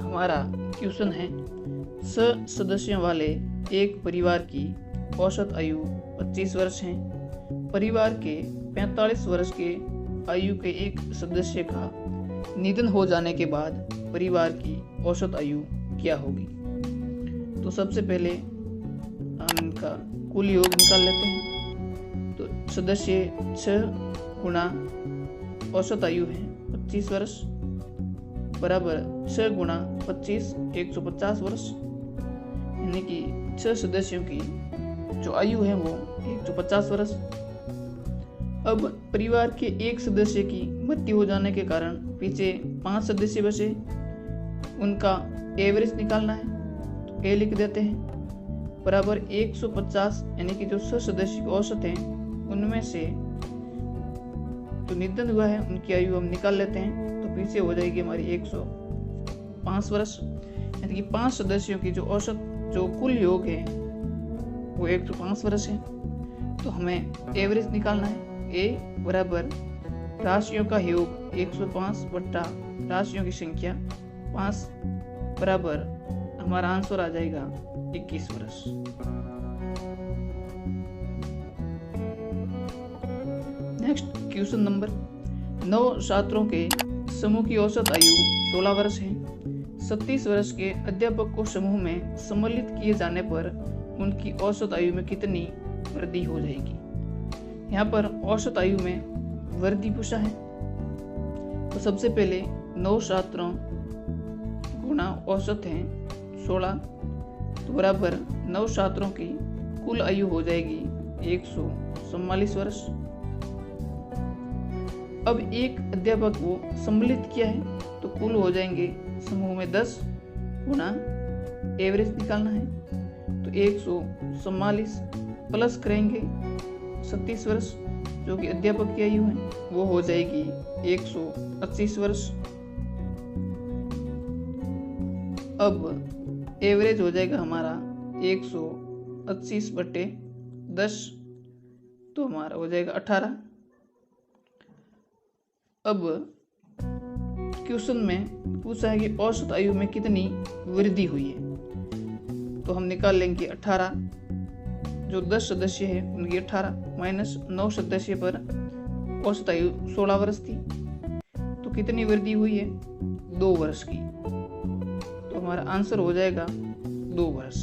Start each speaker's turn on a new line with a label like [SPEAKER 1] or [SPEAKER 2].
[SPEAKER 1] हमारा क्वेश्चन है, सदस्यों वाले एक परिवार की औसत आयु 25 वर्ष है। परिवार के 45 वर्ष के आयु के एक सदस्य का निधन हो जाने के बाद परिवार की औसत आयु क्या होगी। तो सबसे पहले हम इनका कुल योग निकाल लेते हैं। तो सदस्य 6 गुणा औसत आयु है 25 वर्ष बराबर 6 गुणा 25 150 वर्ष, यानी कि 6 सदस्यों की जो आयु है वो 150 वर्ष। अब परिवार के एक सदस्य की मृत्यु हो जाने के कारण पीछे 5 सदस्य बचे, उनका एवरेज निकालना है। तो ए लिख देते हैं बराबर 150, यानी कि जो 6 सदस्य की औसत है उनमें से जो निधन हुआ है उनकी आयु हम निकाल लेते हैं। तो पीछे हो जाएगी हमारी 105 वर्ष, यानी कि 5 सदस्यों की जो औसत जो कुल योग है वो 105 वर्ष है। तो हमें एवरेज निकालना है। ए बराबर राशियों का योग 105 बट्टा राशियों की संख्या 5 बराबर हमारा आंसर आ जाएगा 21 वर्ष। नेक्स्ट क्वेश्चन नंबर 9 छात्रों के समूह की औसत आयु 16 वर्ष है। 37 वर्ष के अध्यापक को समूह में सम्मिलित किए जाने पर उनकी औसत आयु में कितनी वृद्धि हो जाएगी। यहाँ पर औसत आयु में वृद्धि पूछा है। तो सबसे पहले 9 छात्रों गुणा औसत है 16, तो बराबर 9 छात्रों की कुल आयु हो जाएगी 144 वर्ष। अब एक अध्यापक को सम्मिलित किया है तो कुल हो जाएंगे समूह में 10 गुणा एवरेज निकालना है। तो 144 प्लस करेंगे 37 वर्ष जो कि अध्यापक की आयु है वो हो जाएगी 180 वर्ष। अब एवरेज हो जाएगा हमारा 180 बटे 10, तो हमारा हो जाएगा 18। अब क्वेश्चन में पूछा है कि औसत आयु में कितनी वृद्धि हुई है। तो हम निकाल लेंगे 18, जो 10 सदस्य है उनकी 18 माइनस 9 सदस्य पर औसत आयु 16 वर्ष थी, तो कितनी वृद्धि हुई है 2 वर्ष की। तो हमारा आंसर हो जाएगा 2 वर्ष।